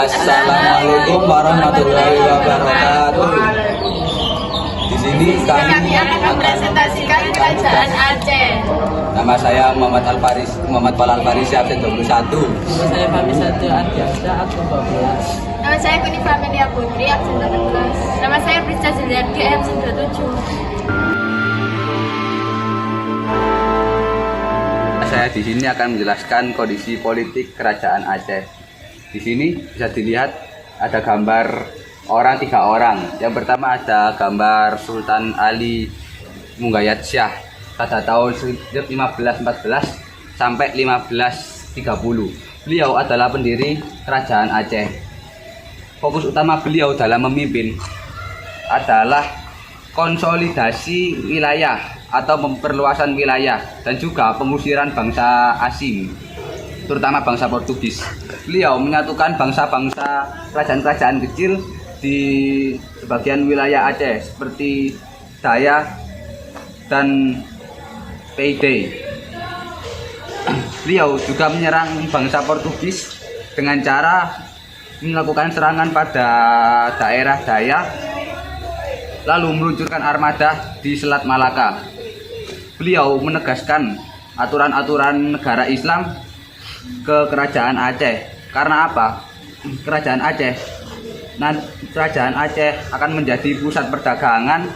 Assalamualaikum warahmatullahi wabarakatuh. Di sini kami akan mempresentasikan Kerajaan Aceh. Nama saya Muhammad Fal Al-Farisi, absen 21. Nama saya Fahmi Satya Ardiansyah, absen 12. Nama saya Kunif Amelia Putri, absen 18. Nama saya Prisca Juliarti, absen 27. Saya di sini akan menjelaskan kondisi politik Kerajaan Aceh. Di sini bisa dilihat ada gambar tiga orang. Yang pertama ada gambar Sultan Ali Munggayat Shah pada tahun 1514 sampai 1530. Beliau adalah pendiri Kerajaan Aceh. Fokus utama beliau dalam memimpin adalah konsolidasi wilayah atau memperluasan wilayah dan juga pengusiran bangsa asing, terutama bangsa Portugis. Beliau menyatukan bangsa-bangsa kerajaan-kerajaan kecil di sebagian wilayah Aceh seperti Dayak dan Paiday. Beliau juga menyerang bangsa Portugis dengan cara melakukan serangan pada daerah Dayak, lalu meluncurkan armada di Selat Malaka. Beliau menegaskan aturan-aturan negara Islam ke Kerajaan Aceh. Karena apa? Kerajaan Aceh akan menjadi pusat perdagangan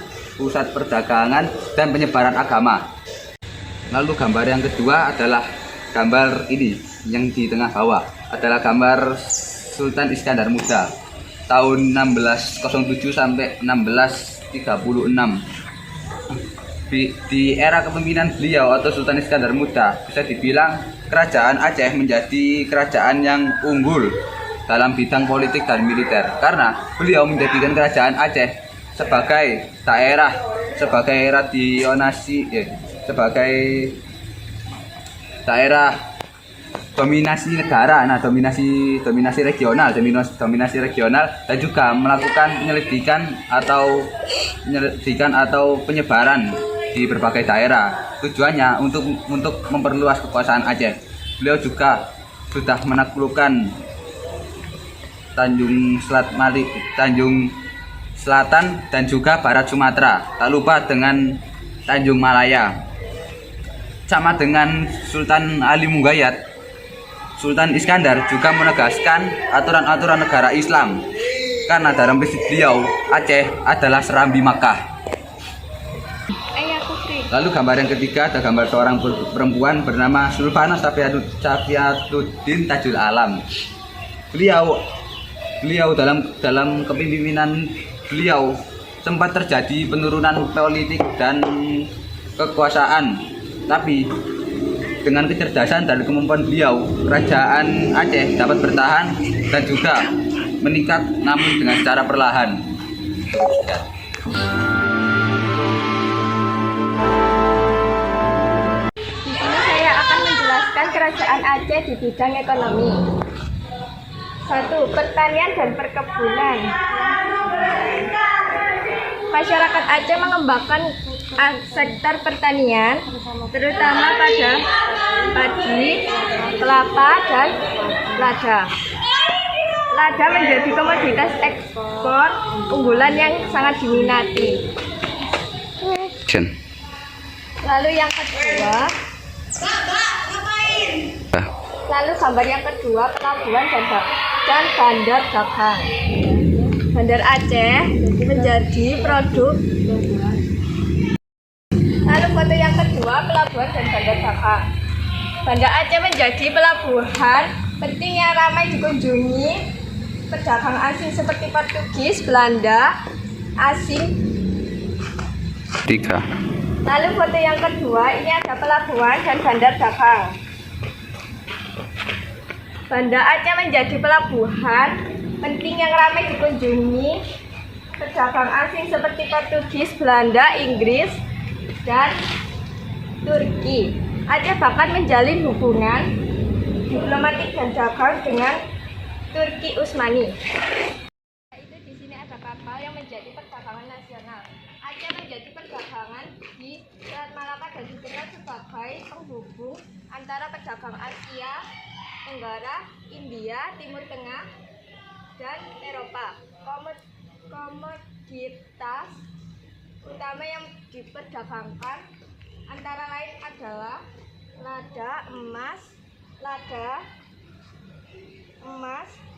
dan penyebaran agama. Lalu gambar yang kedua adalah gambar ini yang di tengah bawah adalah gambar Sultan Iskandar Muda tahun 1607 sampai 1636. Di era kepemimpinan beliau atau Sultan Iskandar Muda, bisa dibilang Kerajaan Aceh menjadi kerajaan yang unggul dalam bidang politik dan militer karena beliau menjadikan Kerajaan Aceh sebagai daerah dominasi negara, dominasi regional dan juga melakukan penyelidikan atau penyebaran di berbagai daerah. Tujuannya untuk memperluas kekuasaan Aceh. Beliau juga sudah menaklukkan Tanjung Selatan dan juga Barat Sumatera. Tak lupa dengan Tanjung Malaya. Sama dengan Sultan Ali Munggayat, Sultan Iskandar juga menegaskan aturan-aturan negara Islam karena dalam prinsip beliau Aceh adalah serambi Makkah. Lalu gambar yang ketiga ada gambar seorang perempuan bernama Sulfana Safiatuddin Tajul Alam. Beliau dalam kepemimpinan beliau sempat terjadi penurunan politik dan kekuasaan, tapi dengan kecerdasan dan kemampuan beliau, Kerajaan Aceh dapat bertahan dan juga meningkat, namun dengan secara perlahan. Di sini saya akan menjelaskan Kerajaan Aceh di bidang ekonomi. 1. Pertanian dan perkebunan. Masyarakat Aceh mengembangkan sektor pertanian, terutama pada padi, kelapa, dan lada. Lada menjadi komoditas ekspor unggulan yang sangat diminati. Lalu gambar yang kedua, pelabuhan dan bandar dagang. Bandar Aceh menjadi produk. Lalu foto yang kedua, pelabuhan dan bandar dagang. Bandar Aceh menjadi pelabuhan penting yang ramai dikunjungi pedagang asing seperti Portugis, Belanda, asing. 3. Lalu foto yang kedua, ini ada pelabuhan dan bandar dagang. Bandar Aceh menjadi pelabuhan penting yang ramai dikunjungi pedagang asing seperti Portugis, Belanda, Inggris, dan Turki. Aceh bahkan menjalin hubungan diplomatik dan dagang dengan Turki Utsmani. Di sini ada kapal yang menjadi perdagangan nasional. Aceh menjadi perdagangan di Selat Malaka dan dikenal sebagai penghubung antara pedagang Asia Tenggara, India, Timur Tengah, dan Eropa. Komoditas utama yang diperdagangkan antara lain adalah lada, emas,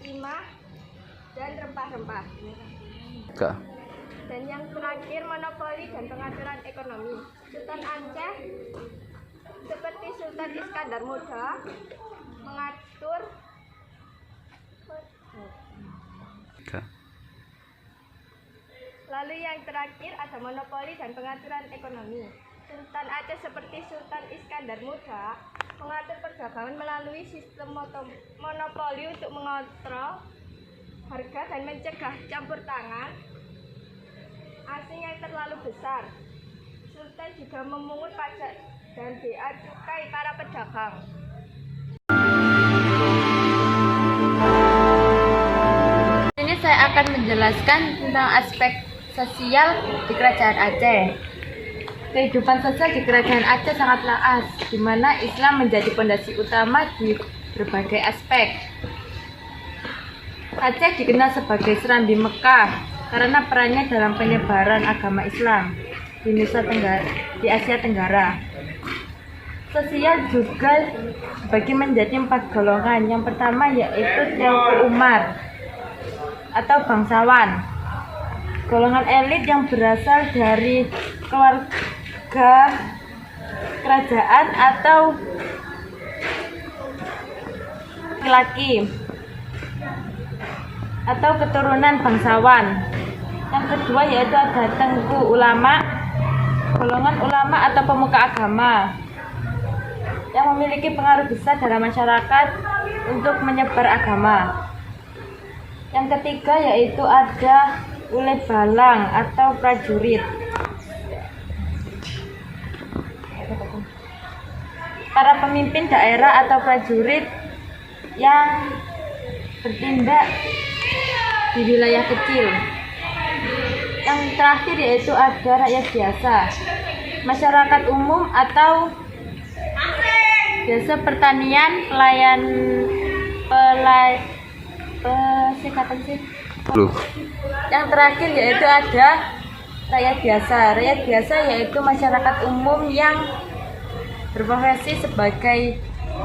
timah, dan rempah-rempah. Dan yang terakhir, monopoli dan pengaturan ekonomi. Sultan Aceh seperti Sultan Iskandar Muda mengatur Lalu yang terakhir ada monopoli dan pengaturan ekonomi. Sultan Aceh seperti Sultan Iskandar Muda mengatur perdagangan melalui sistem monopoli untuk mengontrol harga dan mencegah campur tangan asing yang terlalu besar. Sultan juga memungut pajak dan bea cukai para pedagang. Ini saya akan menjelaskan tentang aspek sosial di Kerajaan Aceh. Kehidupan sosial di Kerajaan Aceh sangat laas, di mana Islam menjadi fondasi utama di berbagai aspek. Aceh dikenal sebagai serambi Mekah karena perannya dalam penyebaran agama Islam di Asia Tenggara. Sosial juga dibagi menjadi 4 golongan. Yang pertama yaitu Tengku Umar atau bangsawan, golongan elit yang berasal dari keluarga kerajaan atau laki-laki atau keturunan bangsawan. Yang kedua yaitu ada Tengku Ulama, golongan ulama atau pemuka agama yang memiliki pengaruh besar dalam masyarakat untuk menyebar agama. Yang ketiga yaitu ada Ule Balang atau prajurit. Para pemimpin daerah atau prajurit yang bertindak di wilayah kecil. Yang terakhir yaitu ada rakyat biasa, masyarakat umum atau biasa pertanian, Yang terakhir yaitu ada rakyat biasa. Rakyat biasa yaitu masyarakat umum yang berprofesi sebagai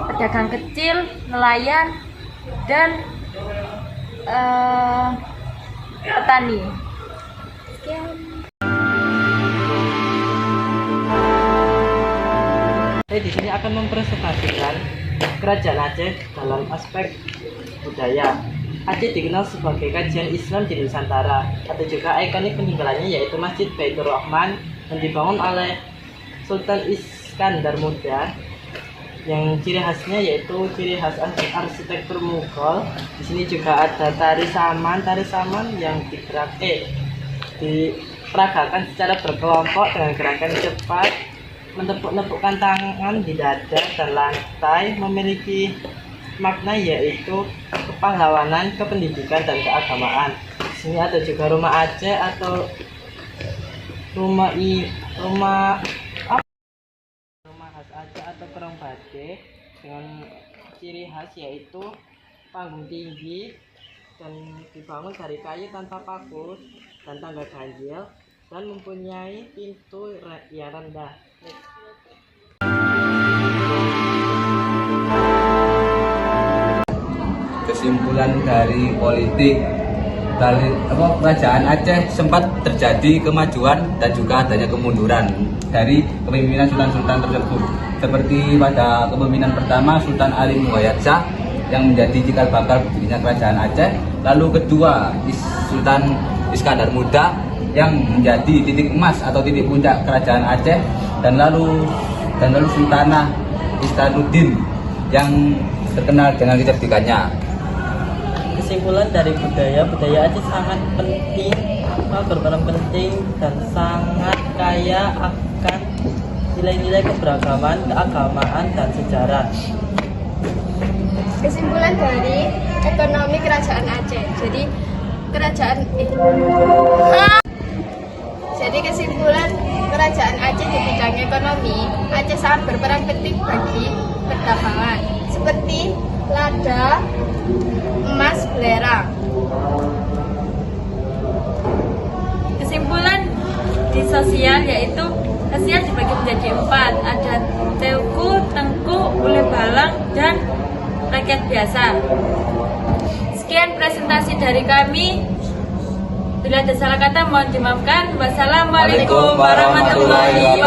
pedagang kecil, nelayan, dan petani. Sekian. Saya di sini akan mempresentasikan Kerajaan Aceh dalam aspek budaya. Aceh dikenal sebagai kajian Islam di Nusantara, atau juga ikonik peninggalannya yaitu Masjid Baitur Rahman yang dibangun oleh Sultan Iskandar Muda. Yang ciri khasnya yaitu ciri khas arsitektur Mughal. Di sini juga ada tari saman yang diperagakan secara berkelompok dengan gerakan cepat, menepuk-nepukkan tangan di dada dan lantai, memiliki makna yaitu kepahlawanan, kependidikan, dan keagamaan. Di sini ada juga rumah Aceh atau rumah khas Aceh atau Kerong Bade dengan ciri khas yaitu panggung tinggi dan dibangun dari kayu tanpa paku dan tangga ganjil dan mempunyai pintu yang rendah. Kesimpulan dari politik Kerajaan Aceh sempat terjadi kemajuan dan juga adanya kemunduran dari kepemimpinan sultan-sultan tersebut, seperti pada kepemimpinan pertama Sultan Ali Muhayyad Shah yang menjadi cikal bakal berdirinya Kerajaan Aceh, lalu kedua Sultan Iskandar Muda yang menjadi titik emas atau titik puncak Kerajaan Aceh, dan lalu Sultanah Ihsanuddin yang terkenal dengan kecerdikannya. Kesimpulan dari budaya Aceh sangat penting, berperan penting dan sangat kaya akan nilai-nilai keberagaman, keagamaan, dan sejarah. Kesimpulan dari ekonomi Kerajaan Aceh. Jadi kesimpulan Kerajaan Aceh di bidang ekonomi, Aceh sangat berperan penting bagi perdagangan seperti lada, emas, belerang. Kesimpulan di sosial yaitu sosial dibagi menjadi 4, ada Teuku, Tengku, Ule Balang, dan rakyat biasa. Sekian presentasi dari kami. Bila ada salah kata mohon dimaafkan. Wassalamualaikum warahmatullahi wabarakatuh.